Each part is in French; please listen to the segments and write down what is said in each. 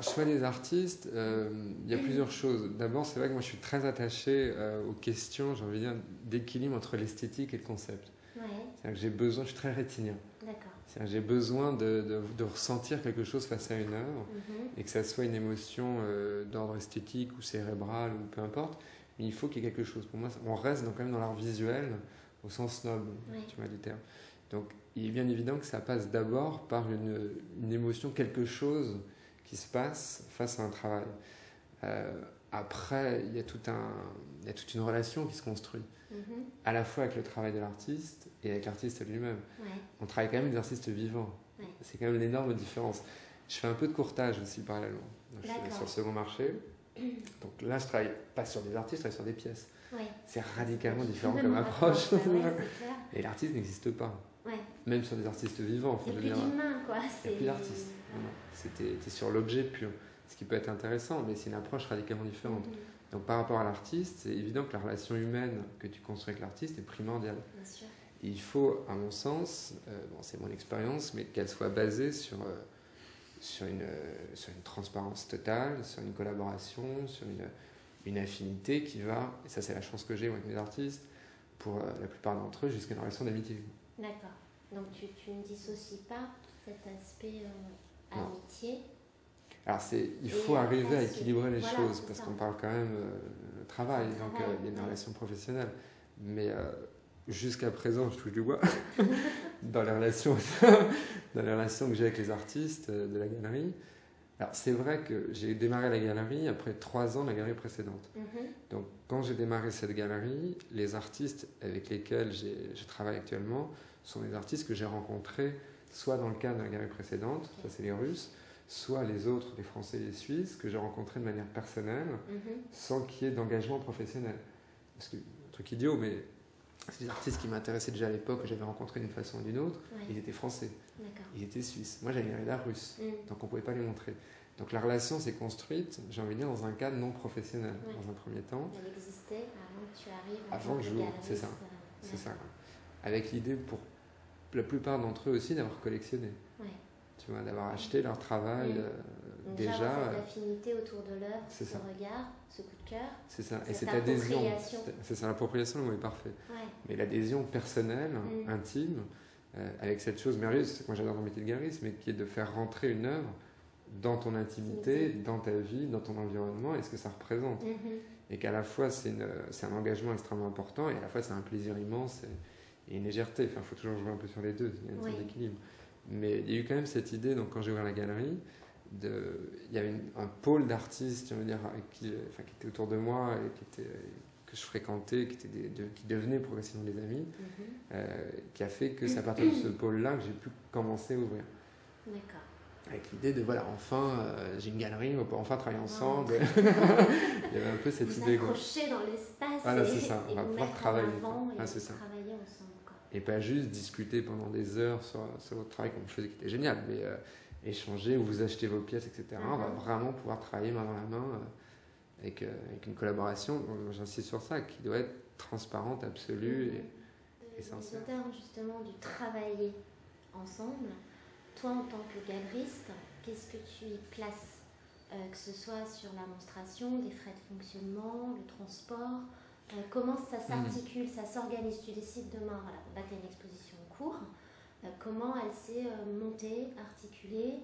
choix des artistes, il y a plusieurs choses. D'abord, c'est vrai que moi, je suis très attaché aux questions, j'ai envie de dire, d'équilibre entre l'esthétique et le concept. Ouais, C'est-à-dire que j'ai besoin, je suis très rétinien. d'accord. C'est-à-dire que j'ai besoin de ressentir quelque chose face à une œuvre Mhm. et que ça soit une émotion d'ordre esthétique ou cérébral ou peu importe. Mais il faut qu'il y ait quelque chose. Pour moi, on reste quand même dans l'art visuel au sens noble, Ouais. tu vois, du terme. Donc, il est bien évident que ça passe d'abord par une émotion, quelque chose qui se passe face à un travail. Euh, Après, il y a toute une relation qui se construit, Mhm. à la fois avec le travail de l'artiste et avec l'artiste lui-même. Ouais, On travaille quand même avec des artistes vivants. ouais. C'est quand même une énorme différence. Je fais un peu de courtage aussi parallèlement. Donc, je suis D'accord. sur le second marché. Donc là, je travaille pas sur des artistes, je travaille sur des pièces. Ouais. C'est radicalement différent Complètement comme approche. d'accord. Bah ouais, c'est clair. Et l'artiste n'existe pas. Ouais. Même sur des artistes vivants. Il Faut n'y a le plus dire. d'humain, quoi. Il n'y a plus d'artiste. T'es sur l'objet pur. Ce qui peut être intéressant, mais c'est une approche radicalement différente. Mhm. Donc par rapport à l'artiste, c'est évident que la relation humaine que tu construis avec l'artiste est primordiale. Bien sûr. Et il faut, à mon sens, c'est mon expérience, mais qu'elle soit basée sur une transparence totale, sur une collaboration, sur une affinité qui va, et ça c'est la chance que j'ai avec mes artistes, pour la plupart d'entre eux, jusqu'à une relation d'amitié. D'accord. Donc tu ne dissocies pas cet aspect Non. amitié. Alors il Et faut après, arriver à c'est- équilibrer les voilà, choses, c'est parce ça. qu'on parle quand même travail, C'est un donc travail, il y a une ouais. relation professionnelle. Mais jusqu'à présent, je touche du bois, dans les relations, dans les relations que j'ai avec les artistes de la galerie. Alors c'est vrai que j'ai démarré la galerie après 3 ans de la galerie précédente. Mhm. Donc quand j'ai démarré cette galerie, les artistes avec lesquels je travaille actuellement sont des artistes que j'ai rencontrés soit dans le cadre de la galerie précédente, ça c'est les Russes, soit les autres, les Français et les Suisses, que j'ai rencontrés de manière personnelle, Mhm. sans qu'il y ait d'engagement professionnel. Parce que, un truc idiot, mais c'est des artistes qui m'intéressaient déjà à l'époque, que j'avais rencontrés d'une façon ou d'une autre, Ouais. ils étaient français, D'accord. ils étaient suisses. Moi j'avais une l'art russe, Mhm. donc on ne pouvait pas les montrer. Donc la relation s'est construite, j'ai envie de dire, dans un cadre non professionnel, Ouais. dans un premier temps. Elle existait avant que tu arrives en Avant tant que que j'ouvre, galeriste, c'est ça. C'est ça. Quoi. Avec l'idée pour la plupart d'entre eux aussi d'avoir collectionné. Ouais. Tu vois, d'avoir acheté leur travail Donc déjà. avoir cette affinité autour de l'œuvre, c'est ce ça. regard, ce coup de cœur. C'est ça. Et Cette cette adhésion. appropriation. C'est ça, l'appropriation, le mot est parfait. Ouais. Mais l'adhésion personnelle, Mm. intime, avec cette chose merveilleuse, c'est que moi j'adore mon métier de galeriste, mais qui est de faire rentrer une œuvre dans ton intimité, dans ta vie, dans ton environnement, et ce que ça représente. Mhm. Et qu'à la fois c'est un engagement extrêmement important, et à la fois c'est un plaisir immense et une légèreté. Enfin, il faut toujours jouer un peu sur les deux, il y a une sorte Oui. d'équilibre. Mais il y a eu quand même cette idée, donc quand j'ai ouvert la galerie, il y avait un pôle d'artistes, on va dire, qui était autour de moi et que je fréquentais, qui devenaient progressivement des amis, Mhm. qui a fait que c'est à partir de ce pôle-là que j'ai pu commencer à ouvrir. D'accord. Avec l'idée de, voilà, enfin, j'ai une galerie, on peut enfin travailler ensemble. Oh. Il y avait un peu cette Vous idée. Quoi. accrochez dans l'espace Voilà, et, c'est ça. On et va vous pouvoir mettre travailler, en avant quoi. et C'est ça. travailler ensemble. Quoi. Et pas juste discuter pendant des heures sur votre travail comme je faisais, qui était génial, mais échanger où vous achetez vos pièces, etc. On va vraiment pouvoir travailler main dans la main avec une collaboration, j'insiste sur ça, qui doit être transparente, absolue et sincère. En termes justement du travailler ensemble, toi en tant que galeriste, qu'est-ce que tu y places que ce soit sur la monstration, les frais de fonctionnement, le transport, comment ça s'articule, ça s'organise. Tu décides demain, voilà, là tu as une exposition en cours, comment elle s'est montée, articulée,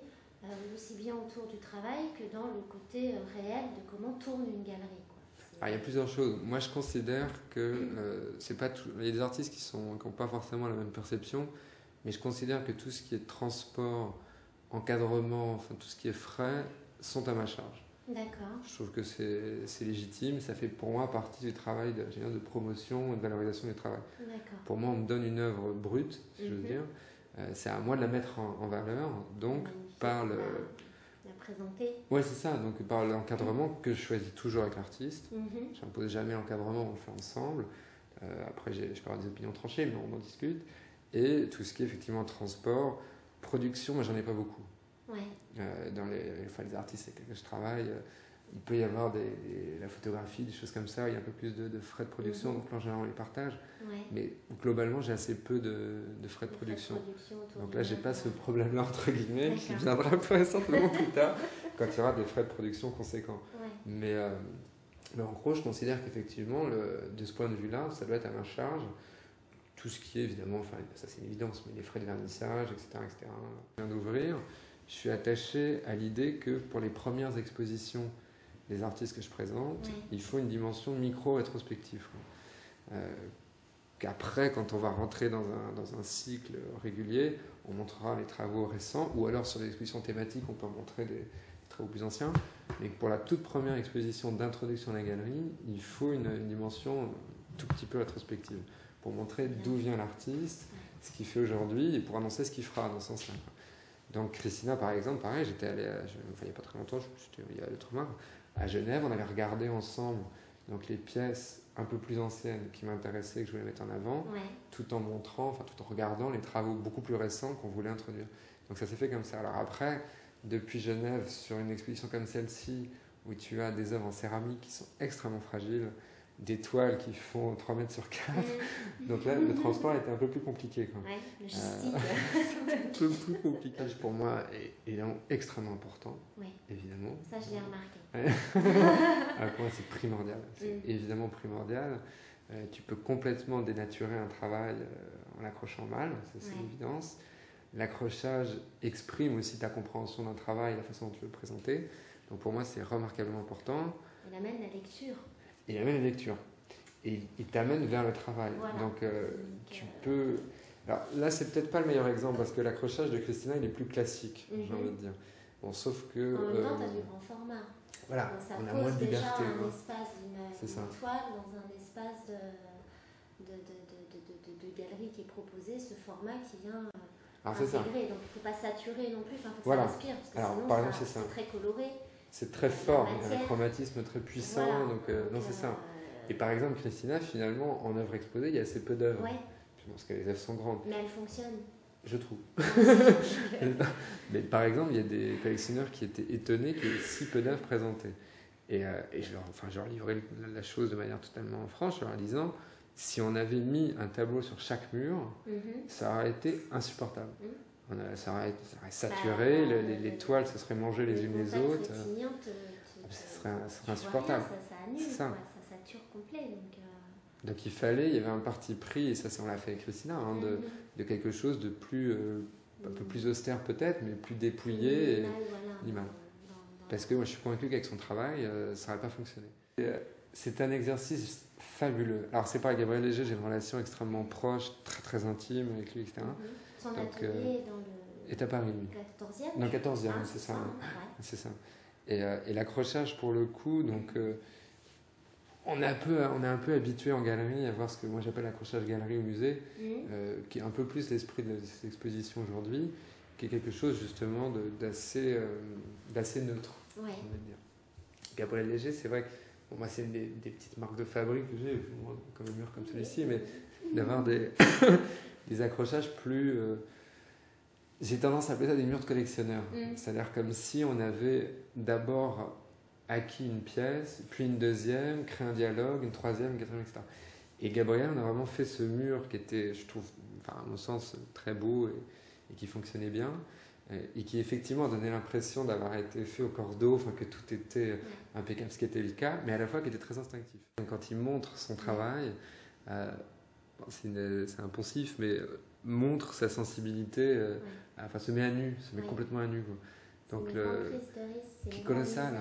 aussi bien autour du travail que dans le côté réel de comment tourne une galerie. Quoi. Alors, il y a plusieurs choses. Moi, je considère que c'est pas tout. Il y a des artistes qui n'ont pas forcément la même perception, mais je considère que tout ce qui est transport, encadrement, enfin tout ce qui est frais, sont à ma charge. D'accord. Je trouve que c'est légitime. Ça fait pour moi partie du travail de promotion et de valorisation du travail. D'accord. Pour moi, on me donne une œuvre brute, si je veux dire. C'est à moi de la mettre en valeur. Donc, par le. La présenter. Ouais, c'est ça. Donc, par l'encadrement que je choisis toujours avec l'artiste. Mhm. Je n'impose jamais l'encadrement, on le fait ensemble. Après, je peux avoir des opinions tranchées, mais on en discute. Et tout ce qui est effectivement transport, production, moi, j'en ai pas beaucoup. Ouais. Dans les artistes avec lesquels je travaille, il peut y avoir la photographie, des choses comme ça, il y a un peu plus de frais de production, donc là, en général, on les partage. Ouais. Mais globalement, j'ai assez peu de frais de production. Donc là, j'ai pas ce problème-là, entre guillemets, qui viendra vraisemblablement plus tard, quand il y aura des frais de production conséquents. Ouais. Mais en gros, je considère qu'effectivement, de ce point de vue-là, ça doit être à ma charge. Tout ce qui est évidemment, enfin ça c'est une évidence, mais les frais de vernissage, etc. Je viens d'ouvrir, je suis attaché à l'idée que pour les premières expositions des artistes que je présente, il faut une dimension micro-rétrospective. Qu'après, quand on va rentrer dans un cycle régulier, on montrera les travaux récents, ou alors sur des expositions thématiques, on peut montrer des travaux plus anciens. Mais pour la toute première exposition d'introduction à la galerie, il faut une dimension tout petit peu rétrospective, pour montrer d'où vient l'artiste, ce qu'il fait aujourd'hui, et pour annoncer ce qu'il fera dans ce sens-là. Donc Christina, par exemple, pareil, j'étais allé, il n'y a pas très longtemps, il y a 2 mois, à Genève, on avait regardé ensemble donc, les pièces un peu plus anciennes qui m'intéressaient, que je voulais mettre en avant, tout en montrant, enfin tout en regardant les travaux beaucoup plus récents qu'on voulait introduire. Donc ça s'est fait comme ça. Alors après, depuis Genève, sur une exposition comme celle-ci, où tu as des œuvres en céramique qui sont extrêmement fragiles, des toiles qui font 3 mètres sur 4. Donc là, le transport était un peu plus compliqué. Quoi. Ouais, logistique. C'est un peu plus compliqué. Pour moi, est extrêmement important, évidemment. Ça, je l'ai remarqué. Pour moi, c'est primordial. C'est évidemment primordial. Tu peux complètement dénaturer un travail en l'accrochant mal, c'est une évidence. L'accrochage exprime aussi ta compréhension d'un travail, la façon dont tu veux le présenter. Donc pour moi, c'est remarquablement important. Il amène la lecture. Il amène la lecture. Et il t'amène vers le travail. Voilà. Donc tu peux... Alors là, c'est peut-être pas le meilleur exemple, parce que l'accrochage de Christina, il est plus classique, j'ai envie de dire. Bon, sauf que... En même temps, tu as du grand format. Voilà, donc, ça on a pose moins de liberté. déjà un quoi. espace, une toile dans un espace de galerie qui est proposé, ce format qui vient intégrer. Donc il ne faut pas saturer non plus, il faut que ça respire, parce que sinon par exemple, c'est très coloré. C'est très fort, il y a un chromatisme très puissant, donc non, c'est ça. Et par exemple, Christina, finalement, en œuvre exposée, il y a assez peu d'œuvres. Parce que les œuvres sont grandes. Mais elles fonctionnent. Je trouve. Mais par exemple, il y a des collectionneurs qui étaient étonnés qu'il y ait si peu d'œuvres présentées. Et je leur livrais la chose de manière totalement franche, en leur disant, si on avait mis un tableau sur chaque mur, ça aurait été insupportable. Ça aurait saturé, les toiles se seraient mangées les unes les autres. Ce serait insupportable. Ça annule, ça sature complet. Donc il y avait un parti pris, et ça on l'a fait avec Christina, de quelque chose de plus, un peu plus austère peut-être, mais plus dépouillé et minimal. Parce que moi je suis convaincu qu'avec son travail, ça n'aurait pas fonctionné. C'est un exercice fabuleux. Alors c'est pas avec Gabriel Léger, j'ai une relation extrêmement proche, très très intime avec lui, etc. Son atelier dans le... est à Paris, lui. 14e. Dans le 14e, c'est ça. C'est ça. Et l'accrochage pour le coup, donc... on est un peu habitué en galerie à voir ce que moi j'appelle l'accrochage galerie au musée, qui est un peu plus l'esprit de l'exposition aujourd'hui, qui est quelque chose justement d'assez neutre. On va dire. Gabriel Léger, c'est vrai que moi c'est une des petites marques de fabrique que j'ai, comme un mur comme celui-ci, mais d'avoir des accrochages plus... j'ai tendance à appeler ça des murs de collectionneurs. C'est-à-dire comme si on avait d'abord... acquis une pièce, puis une deuxième, créé un dialogue, une troisième, une quatrième, etc. Et Gabriel, on a vraiment fait ce mur qui était, je trouve, à mon sens, très beau et qui fonctionnait bien, et qui effectivement donnait l'impression d'avoir été fait au cordeau, enfin que tout était impeccable, ce qui était le cas, mais à la fois qui était très instinctif. Quand il montre son travail, c'est un poncif, mais montre sa sensibilité, enfin se met à nu, se met complètement à nu. Quoi. Donc qui est colossal,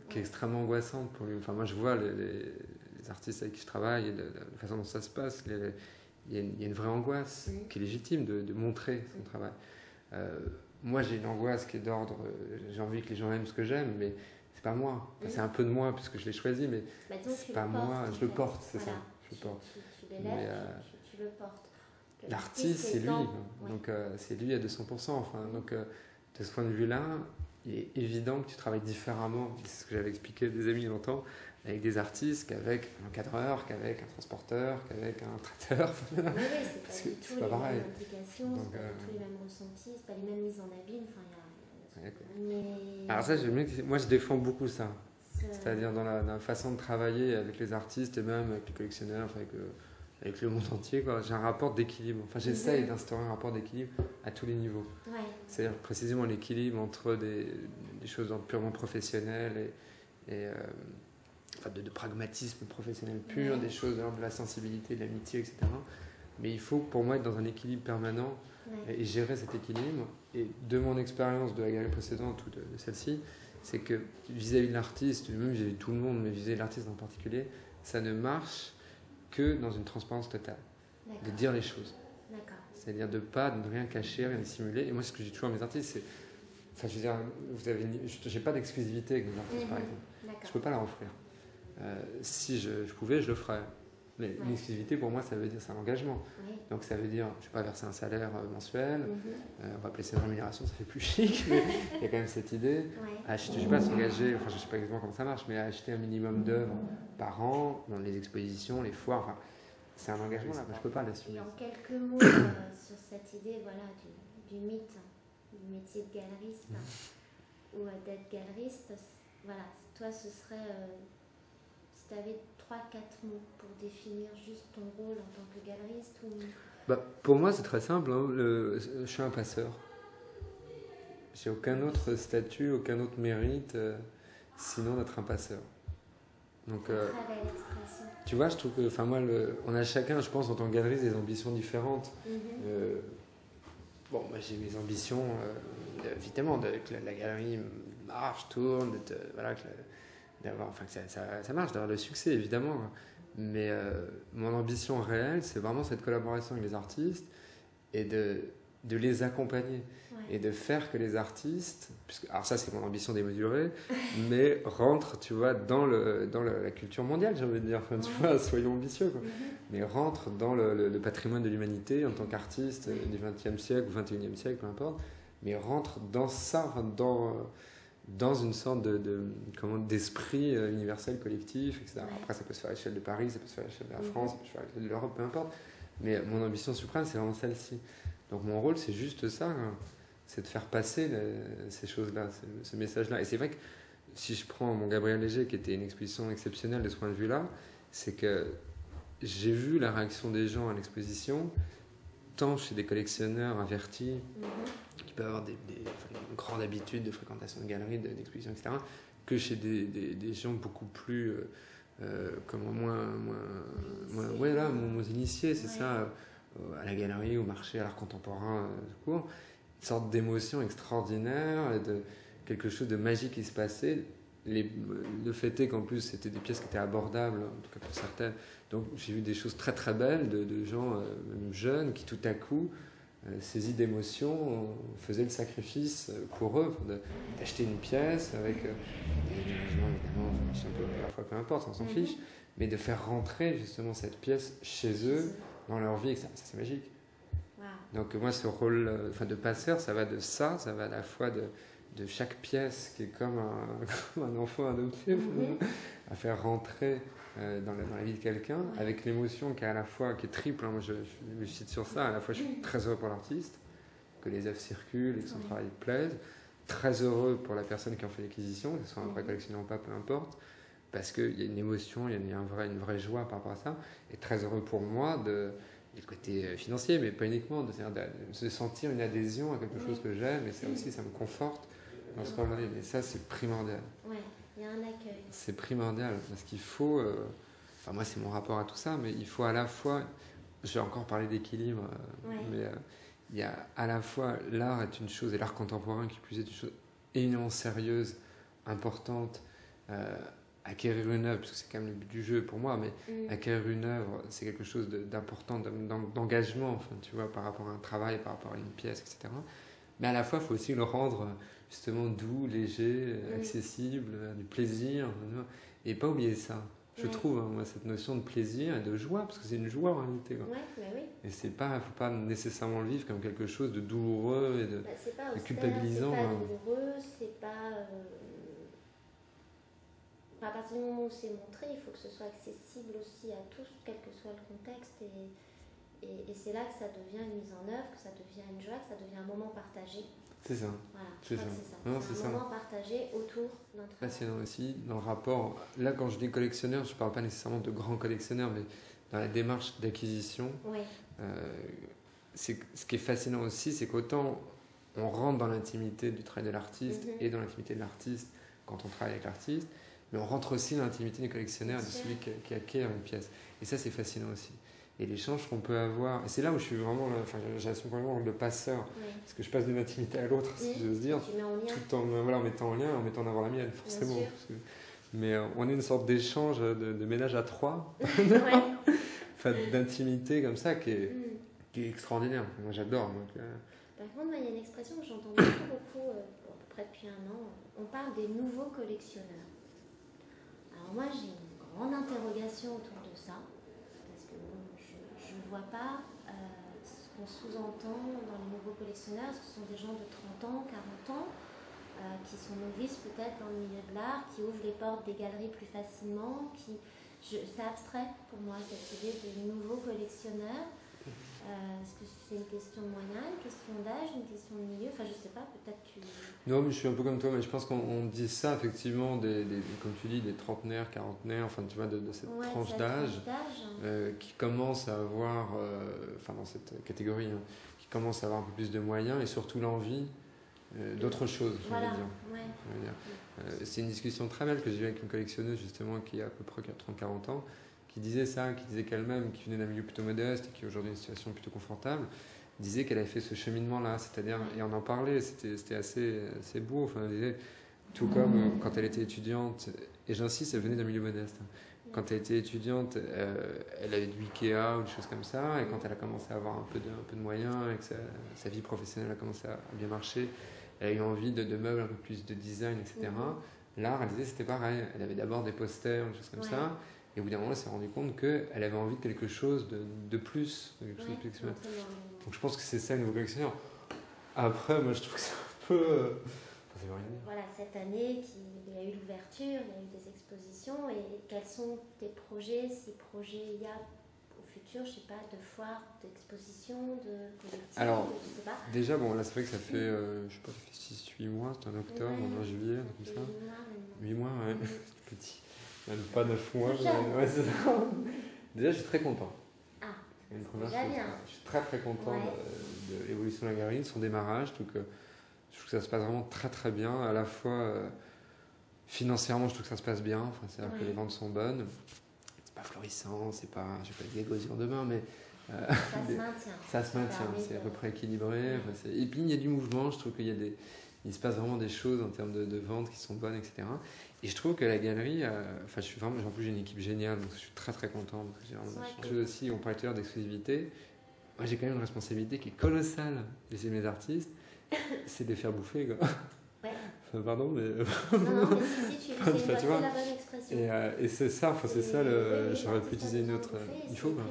qui est extrêmement angoissante pour lui. Enfin, moi, je vois les artistes avec qui je travaille, et la façon dont ça se passe, il y a une vraie angoisse qui est légitime de montrer son travail. Moi, j'ai une angoisse qui est d'ordre, j'ai envie que les gens aiment ce que j'aime, mais c'est pas moi. Enfin, c'est un peu de moi puisque je l'ai choisi, mais c'est pas moi. Je le porte, c'est ça. Je le porte. Tu l'élèves, tu le portes. L'artiste, c'est lui. Donc, c'est lui à 200%. Enfin, donc, de ce point de vue-là, il est évident que tu travailles différemment, c'est ce que j'avais expliqué à des amis longtemps, avec des artistes qu'avec un encadreur, qu'avec un transporteur, qu'avec un traiteur. Oui, c'est pas pareil. Mêmes implications, c'est pas du tout les mêmes ressentis, c'est pas les mêmes mises en abîme. Alors ça, moi je défends beaucoup ça. C'est-à-dire dans la façon de travailler avec les artistes et même avec les collectionneurs, enfin, avec le monde entier, quoi. J'ai un rapport d'équilibre. Enfin, j'essaye d'instaurer un rapport d'équilibre à tous les niveaux. Ouais. C'est-à-dire précisément l'équilibre entre des choses purement professionnelles et enfin de pragmatisme professionnel pur, des choses de la sensibilité, de l'amitié, etc. Mais il faut pour moi être dans un équilibre permanent et gérer cet équilibre. Et de mon expérience de la galerie précédente ou de celle-ci, c'est que vis-à-vis de l'artiste, même vis-à-vis de tout le monde, mais vis-à-vis de l'artiste en particulier, ça ne marche que dans une transparence totale. De dire les choses. C'est-à-dire de ne rien cacher, rien dissimuler. Et moi, ce que j'ai toujours à mes artistes, c'est... Enfin, je veux dire, j'ai pas d'exclusivité avec mes artistes, par exemple. Je peux pas leur offrir. Si je pouvais, je le ferais. Mais l'exclusivité, pour moi, ça veut dire c'est un engagement. Donc ça veut dire, je ne vais pas verser un salaire mensuel, on va appeler ça une rémunération, ça fait plus chic, mais il y a quand même cette idée. Je ne vais pas s'engager, enfin je ne sais pas exactement comment ça marche, mais à acheter un minimum d'œuvres par an, dans les expositions, les foires, enfin, c'est un engagement là, je ne peux pas l'assumer. Et en quelques mots sur cette idée voilà, du mythe, du métier de galeriste ou d'être galeriste, voilà, toi ce serait, si tu avais 3-4 mots pour définir juste ton rôle en tant que galeriste ou... Pour moi, c'est très simple. Hein. Je suis un passeur. J'ai aucun autre statut, aucun autre mérite, sinon d'être un passeur. Donc, très belle expression. Tu vois, je trouve que, enfin moi, on a chacun, je pense, en tant que galeriste, des ambitions différentes. Bon, moi, j'ai mes ambitions, évidemment, que la galerie marche, tourne, voilà, d'avoir, enfin, que ça marche, d'avoir le succès, évidemment. Mais mon ambition réelle, c'est vraiment cette collaboration avec les artistes et de les accompagner et de faire que les artistes, alors ça c'est mon ambition démesurée, mais rentrent, tu vois, dans la culture mondiale, j'ai envie de dire, enfin, tu vois, soyons ambitieux, quoi. Mais rentrent dans le patrimoine de l'humanité en tant qu'artiste du XXe siècle ou XXIe siècle, peu importe, mais rentrent dans ça, enfin, dans une sorte d'esprit universel, collectif, etc. Après, ça peut se faire à l'échelle de Paris, ça peut se faire à l'échelle de la France, ça peut se faire à l'échelle de l'Europe, peu importe. Mais mon ambition suprême, c'est vraiment celle-ci. Donc mon rôle, c'est juste ça, hein. C'est de faire passer ces choses-là, ce message-là. Et c'est vrai que si je prends mon Gabriel Léger, qui était une exposition exceptionnelle de ce point de vue-là, c'est que j'ai vu la réaction des gens à l'exposition, tant chez des collectionneurs avertis, qui peuvent avoir une grande habitude de fréquentation de galeries, d'expositions, etc., que chez des gens beaucoup plus moins initiés, c'est ça, à la galerie, au marché, à l'art contemporain, tout court, une sorte d'émotion extraordinaire, de quelque chose de magique qui se passait. Le fait est qu'en plus, c'était des pièces qui étaient abordables, en tout cas pour certaines. Donc j'ai vu des choses très très belles de gens même jeunes qui tout à coup, saisis d'émotion, faisaient le sacrifice pour eux d'acheter une pièce avec des imaginements évidemment, un peu parfois peu importe, on s'en fiche, mais de faire rentrer justement cette pièce chez eux, dans leur vie, ça c'est magique. Wow. Donc moi ce rôle de passeur, ça va de ça, ça va à la fois de chaque pièce qui est comme un enfant adopté, à faire rentrer dans la vie de quelqu'un, avec l'émotion qui est triple, hein. Moi je me cite sur ça, à la fois je suis très heureux pour l'artiste, que les œuvres circulent et que son travail plaise, très heureux pour la personne qui en fait l'acquisition, que ce soit un vrai collectionneur ou pas, peu importe, parce qu'il y a une émotion, il y a une vraie joie par rapport à ça, et très heureux pour moi du côté financier, mais pas uniquement, de se sentir une adhésion à quelque chose que j'aime, et ça aussi, ça me conforte dans ce rôle-là. Mais ça, c'est primordial. Ouais, il y a un accueil. C'est primordial, parce qu'il faut... enfin, moi, c'est mon rapport à tout ça, mais il faut à la fois... Je vais encore parler d'équilibre, mais il y a à la fois... L'art est une chose, et l'art contemporain, qui plus est une chose éminemment sérieuse, importante, acquérir une œuvre, parce que c'est quand même le but du jeu pour moi, mais acquérir une œuvre, c'est quelque chose d'important, d'engagement, enfin, tu vois, par rapport à un travail, par rapport à une pièce, etc. Mais à la fois, il faut aussi le rendre justement doux, léger, accessible, du plaisir, et pas oublier ça. Je trouve, hein, moi, cette notion de plaisir et de joie, parce que c'est une joie en réalité. Quoi. Et il ne faut pas nécessairement le vivre comme quelque chose de douloureux et de culpabilisant. C'est pas douloureux, c'est pas... À partir du moment où c'est montré, il faut que ce soit accessible aussi à tous, quel que soit le contexte. Et c'est là que ça devient une mise en œuvre, que ça devient une joie, que ça devient un moment partagé. C'est ça. Voilà, C'est ça. Non, c'est un moment partagé autour d'un travail. Passionnant aussi, dans le rapport. Là, quand je dis collectionneur, je ne parle pas nécessairement de grands collectionneurs, mais dans la démarche d'acquisition. Oui. Ce qui est fascinant aussi, c'est qu'autant on rentre dans l'intimité du travail de l'artiste et dans l'intimité de l'artiste quand on travaille avec l'artiste, mais on rentre aussi dans l'intimité du collectionneur et de celui qui acquiert une pièce. Et ça, c'est fascinant aussi. Et l'échange qu'on peut avoir, et c'est là où je suis vraiment, j'assume vraiment le passeur, parce que je passe d'une intimité à l'autre, si j'ose dire, tout en mettant en lien, en mettant en avant la mienne, forcément. Mais on est une sorte d'échange, de ménage à trois, d'intimité comme ça, qui est extraordinaire. Moi, j'adore. Par contre, il y a une expression que j'entends beaucoup, à peu près depuis un an. On parle des nouveaux collectionneurs. Alors moi, j'ai une grande interrogation autour de ça, parce que je ne vois pas ce qu'on sous-entend dans les nouveaux collectionneurs. Ce sont des gens de 30 ans, 40 ans, qui sont novices peut-être dans le milieu de l'art, qui ouvrent les portes des galeries plus facilement. C'est abstrait pour moi, cette idée de nouveaux collectionneurs. Est-ce que c'est une question de moyen, une question d'âge, une question de milieu? Enfin, je sais pas, peut-être tu... Non, mais je suis un peu comme toi, mais je pense qu'on dit ça, effectivement, comme tu dis, des trentenaires, quarantenaires, enfin, tu vois, de cette tranche d'âge qui commence à avoir, dans cette catégorie, qui commence à avoir un peu plus de moyens et surtout l'envie d'autre chose, je veux dire. C'est une discussion très belle que j'ai eue avec une collectionneuse, justement, qui a à peu près 30-40 ans, qui disait qu'elle-même, qui venait d'un milieu plutôt modeste et qui aujourd'hui a une situation plutôt confortable, disait qu'elle avait fait ce cheminement-là, c'est-à-dire, et on en parlait, c'était assez beau, enfin, elle disait, tout comme quand elle était étudiante, et j'insiste, elle venait d'un milieu modeste, quand elle était étudiante, elle avait du Ikea ou des choses comme ça, et quand elle a commencé à avoir un peu de moyens, et que sa vie professionnelle a commencé à bien marcher, elle a eu envie de meubles un peu plus de design, etc. L'art, elle disait, c'était pareil, elle avait d'abord des posters, des choses comme ça, et au bout d'un moment, elle s'est rendue compte qu'elle avait envie de quelque chose de plus, de quelque chose de plus exceptionnel. Donc je pense que c'est ça le nouveau collectionneur. Après, moi je trouve que c'est un peu... Voilà, cette année, il y a eu l'ouverture, il y a eu des expositions, et quels sont tes projets, si projets il y a au futur, je sais pas, de foires, d'expositions, de collectifs? Alors, je sais pas. déjà, bon, là c'est vrai que ça fait, je sais pas, ça fait 6-8 mois, c'était en octobre, en juillet, comme ça. 8 mois, ouais, c'est petit. Pas 9 mois, mais ouais, c'est ça. Déjà, je suis très content. C'est une première chose. Je suis très très content de l'évolution de la galerie, de son démarrage. Donc, je trouve que ça se passe vraiment très très bien. À la fois financièrement, je trouve que ça se passe bien. Enfin, c'est-à-dire que les ventes sont bonnes. C'est pas florissant, c'est pas, je vais pas être gagosian demain, mais ça se maintient. C'est à peu près équilibré. Enfin, et puis il y a du mouvement. Je trouve il se passe vraiment des choses en termes de ventes qui sont bonnes, etc. Et je trouve que la galerie, en plus j'ai une équipe géniale, donc je suis très très content. Aussi, on parlait tout à l'heure d'exclusivité. Moi j'ai quand même une responsabilité qui est colossale vis-à-vis de mes artistes, c'est de les faire bouffer, quoi. Enfin, pardon, mais... Non, mais si, c'est la bonne expression. Et c'est ça, j'aurais pu utiliser une autre... Il faut, quoi.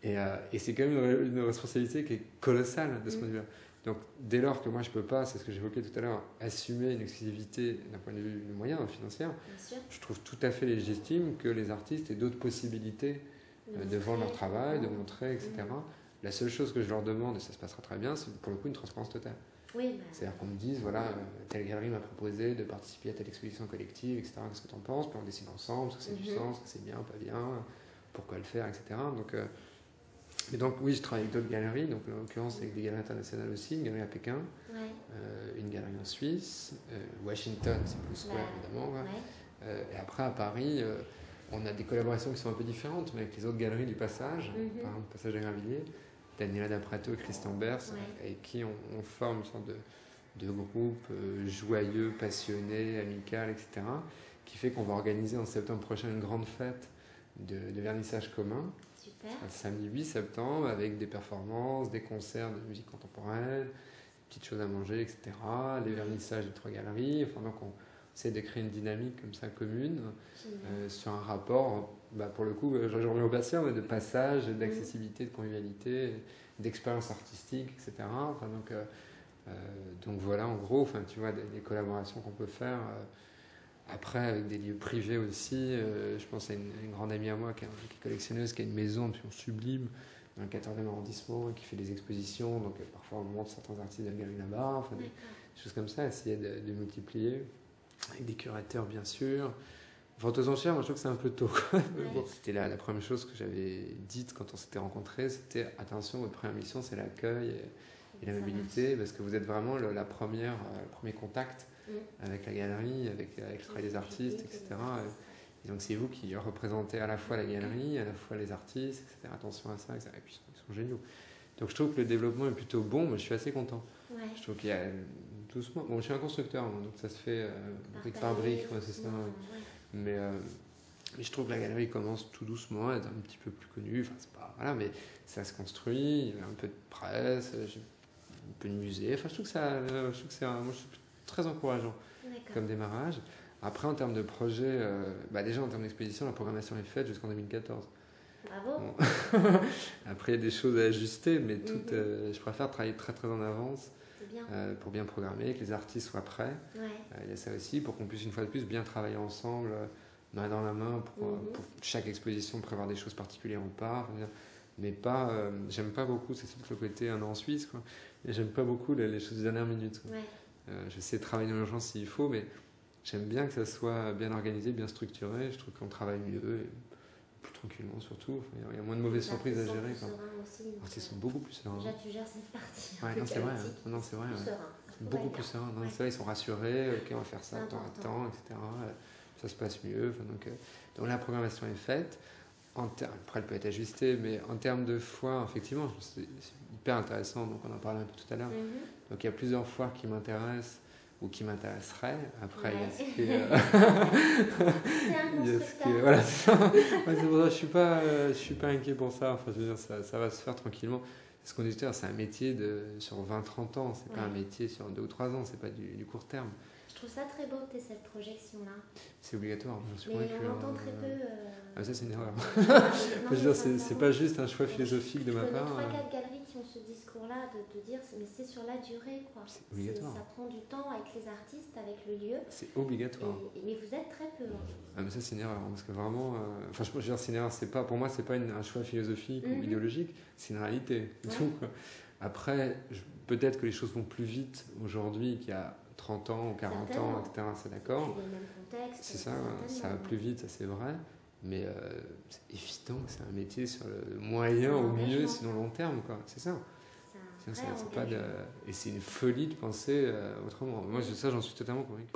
Et c'est quand même une responsabilité qui est colossale de ce point de vue-là. Donc, dès lors que moi je peux pas, c'est ce que j'évoquais tout à l'heure, assumer une exclusivité d'un point de vue moyen, financier, je trouve tout à fait légitime que les artistes aient d'autres possibilités de vendre leur travail, de montrer, etc. La seule chose que je leur demande, et ça se passera très bien, c'est pour le coup une transparence totale. C'est-à-dire qu'on me dise, voilà, telle galerie m'a proposé de participer à telle exposition collective, etc. Qu'est-ce que tu en penses? Puis on décide ensemble, est-ce que c'est du sens, est-ce que c'est bien, pas bien, pourquoi le faire, etc. Et donc oui, je travaille avec d'autres galeries, donc en l'occurrence avec des galeries internationales aussi, une galerie à Pékin, une galerie en Suisse, Washington, c'est Blue Square évidemment. Et après à Paris, on a des collaborations qui sont un peu différentes, mais avec les autres galeries du Passage, par exemple Passage des Gravilliers, Daniela Daprato et Christian Bers, avec qui on forme une sorte de groupe joyeux, passionné, amical, etc., qui fait qu'on va organiser en septembre prochain une grande fête de vernissage commun. Le samedi 8 septembre, avec des performances, des concerts de musique contemporaine, petites choses à manger, etc. Les vernissages de 3 galeries. Enfin, donc on essaie de créer une dynamique comme ça commune sur un rapport, pour le coup, je reviens au patient, mais de passage, d'accessibilité, de convivialité, d'expérience artistique, etc. Enfin, donc voilà, en gros, enfin, tu vois, des collaborations qu'on peut faire. Après, avec des lieux privés aussi, je pense à une grande amie à moi qui est collectionneuse, qui a une maison absolument sublime, dans le 14e arrondissement qui fait des expositions, donc parfois on montre certains artistes de la galerie là-bas, enfin, des choses comme ça, essayer de multiplier, avec des curateurs bien sûr. Vente aux enchères, moi je trouve que c'est un peu tôt. Bon, c'était la première chose que j'avais dite quand on s'était rencontrés, c'était attention, votre première mission c'est l'accueil et la mobilité, parce que vous êtes vraiment le premier contact avec la galerie, avec le travail des artistes, etc. Et donc c'est vous qui représentez à la fois la galerie, à la fois les artistes, etc. Attention à ça, etc. Et puis ils sont géniaux. Donc je trouve que le développement est plutôt bon, moi je suis assez content. Ouais. Je trouve qu'il y a doucement... Bon, je suis un constructeur, moi, donc ça se fait brique par brique, c'est ça. Mais je trouve que la galerie commence tout doucement à être un petit peu plus connue. Enfin, c'est pas... Voilà, mais ça se construit, il y a un peu de presse, un peu de musée. Enfin, je trouve que moi, je suis très encourageant comme démarrage. Après, en termes de projet, déjà en termes d'exposition, la programmation est faite jusqu'en 2014. Bravo. Bon. Après, il y a des choses à ajuster, mais je préfère travailler très très en avance pour bien programmer, que les artistes soient prêts. Il y a ça aussi, pour qu'on puisse une fois de plus bien travailler ensemble, main dans la main, pour chaque exposition prévoir des choses particulières ou pas. Mais pas, j'aime pas beaucoup, c'est le côté un an en Suisse, quoi. Et j'aime pas beaucoup les choses de dernière minute. J'essaie de travailler dans l'urgence s'il faut, mais j'aime bien que ça soit bien organisé, bien structuré. Je trouve qu'on travaille mieux, et plus tranquillement surtout. Enfin, il y a moins de mauvaises surprises à gérer. Ils sont beaucoup plus sereins. Déjà, tu gères cette partie. Non, c'est vrai. Non, c'est vrai. Beaucoup plus sereins. C'est vrai, ils sont rassurés. Ok, on va faire ça de temps à temps, etc. Ça se passe mieux. Donc la programmation est faite. Après, elle peut être ajustée, mais en termes de foires, effectivement, c'est hyper intéressant. Donc, on en parlait un peu tout à l'heure. Donc, il y a plusieurs foires qui m'intéressent ou qui m'intéresseraient. Après, il y a ce qui est. Voilà, c'est ça. C'est pour ça que je suis pas inquiet pour ça. Enfin, je veux dire, ça va se faire tranquillement. C'est ce qu'on dit tout à l'heure, c'est un métier sur 20-30 ans. C'est pas un métier sur 2 ou 3 ans. C'est pas du court terme. Je trouve ça très beau que tu aies cette projection-là. C'est obligatoire, j'en suis convaincu. Mais on entend très peu. Ça, c'est une erreur. C'est pas juste un choix philosophique de ma part. Il y a 3-4 galeries qui ont ce discours-là de dire mais c'est sur la durée, quoi. C'est obligatoire. Ça prend du temps avec les artistes, avec le lieu. C'est obligatoire. Mais vous êtes très peu. Mais ça, c'est une erreur. Parce que vraiment. Enfin, je veux dire, c'est une erreur. Pour moi, c'est pas un choix philosophique ou idéologique. C'est une réalité. Tout, quoi. Après, peut-être que les choses vont plus vite aujourd'hui qu'il y a 30 ans ou 40 ans, etc. C'est d'accord. C'est ça, ça va plus vite, ça c'est vrai. Mais c'est évident que c'est un métier sur le moyen au milieu, sinon long terme, quoi. C'est ça. Et c'est une folie de penser autrement. Moi, ça, j'en suis totalement convaincu.